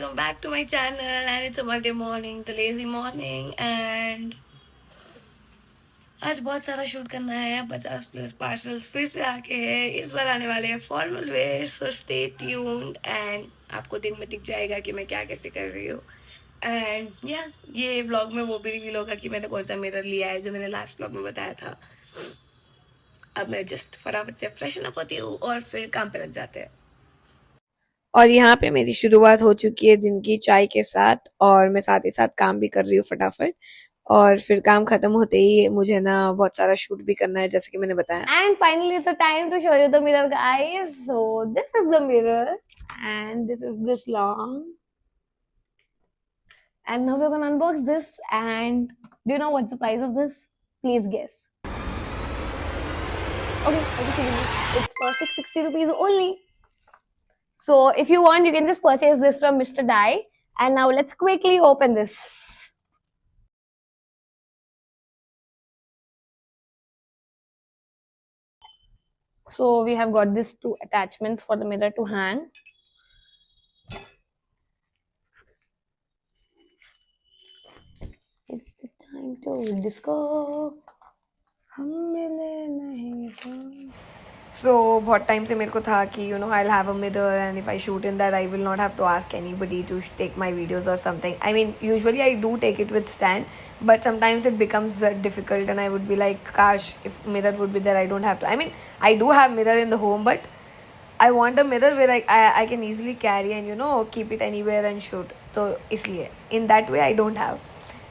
welcome back to my channel. And it's a Monday morning, the lazy morning. And आज बहुत सारा shoot करना है. 50+ पार्सल्स फिर से आके हैं. इस बार आने वाले हैं formal wear. So stay tuned and आपको दिन में दिख जाएगा कि मैं क्या कैसे कर रही हूँ. एंड या ये व्लॉग में वो भी रिवील होगा कि मैंने कौन सा मिरर लिया है जो मैंने लास्ट व्लॉग में बताया था. अब मैं जस्ट फटाफट से फ्रेशन अप होती हूँ और फिर काम पे लग जाते हैं. और यहाँ पे मेरी शुरुआत हो चुकी है दिन की चाय के साथ, और मैं साथ ही साथ काम भी कर रही हूँ फटाफट. और फिर काम खत्म होते ही मुझे ना बहुत सारा शूट भी करना है जैसे कि मैंने बताया. And finally it's the time to show you the mirror guys. So this is the mirror and this is this long. And now we're gonna unbox this. And do you know what's the price of this? Please guess. Okay, it's for 660 rupees only. So if you want, you can just purchase this from Mr. Dye. And now let's quickly open this. So we have got these two attachments for the mirror to hang. It's the time to disco. हम मिले नहीं. So बहुत time से मेरे को था कि I'll have a mirror, and if I shoot in that I will not have to ask anybody to take my videos or something. I mean, usually I do take it with stand, but sometimes it becomes difficult and I would be like, gosh, if mirror would be there I don't have to. I mean, I do have mirror in the home, but I want a mirror where I can easily carry and keep it anywhere and shoot. So isliye in that way I don't have.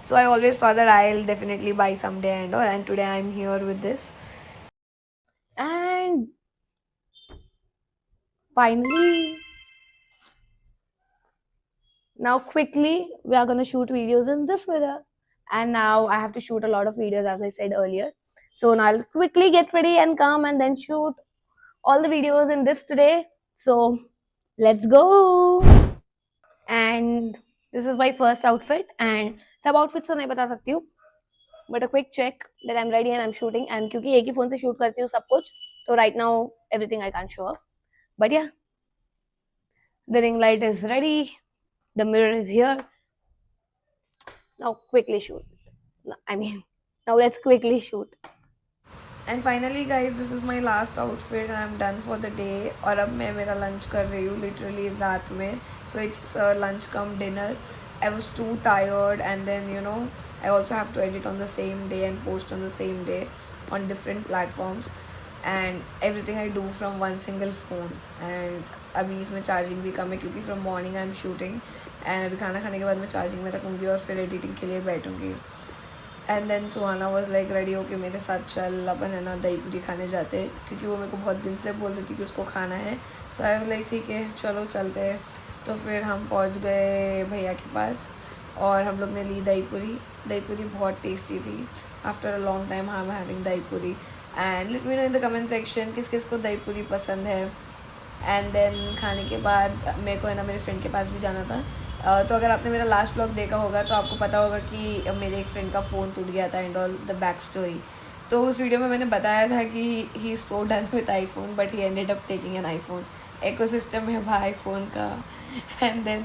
So I always thought that I'll definitely buy someday and all, and today I'm here with this. And finally, now quickly we are going to shoot videos in this mirror. And now I have to shoot a lot of videos, as I said earlier. So now I'll quickly get ready and come and then shoot all the videos in this today. So let's go. And this is my first outfit, and सब outfits तो नहीं बता सकती हूँ, but a quick check that I'm ready and I'm shooting. And क्योंकि एक ही phone से shoot करती हूँ सब कुछ, तो right now everything I can't show up. But yeah, the ring light is ready, the mirror is here. Now quickly shoot. Now let's quickly shoot. And finally guys, this is my last outfit and I'm done for the day. और अब मैं मेरा lunch कर रही हूँ literally रात में. So it's lunch cum dinner. I was too tired, and then I also have to edit on the same day and post on the same day on different platforms, and everything I do from one single phone. And अभी इसमें charging भी कम है क्योंकि from morning I am shooting, and अभी खाना खाने के बाद मैं चार्जिंग में रखूँगी और फिर एडिटिंग के लिए बैठूँगी. And then Suhana was like ready होके मेरे साथ चल अपन है ना दही पूरी खाने जाते, क्योंकि वो मेरे को बहुत दिन से बोल रही थी कि उसको खाना है. सो आई वाज लाइक ठीक है चलो चलते हैं. तो फिर हम पहुंच गए भैया के पास और हम लोग ने ली दही पूरी. दही पूरी बहुत टेस्टी थी. After a long time I am having दही पूरी. And let me know in the comment section किस किस को दही पूरी पसंद है. एंड देन खाने के बाद मेरे को है ना मेरे फ्रेंड के पास भी जाना था. तो अगर आपने मेरा लास्ट व्लॉग देखा होगा तो आपको पता होगा कि मेरे एक फ्रेंड का फ़ोन टूट गया था and all the back story. तो उस वीडियो में मैंने बताया था कि he is so done with iPhone, but he ended up taking an iPhone. Ecosystem है भाई फ़ोन का. एंड देन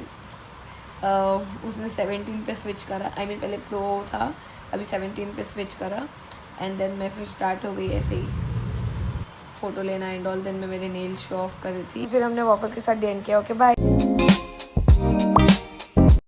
उसने 17 पे स्विच करा. आई मीन पहले प्रो था, अभी 17 पे स्विच करा. एंड देन मैं फिर स्टार्ट हो गई ऐसे ही फ़ोटो लेना एंड ऑल. देन मैं मेरे नेल्स शो ऑफ कर रही थी. फिर हमने वॉफल के साथ डेन किया. Okay bye.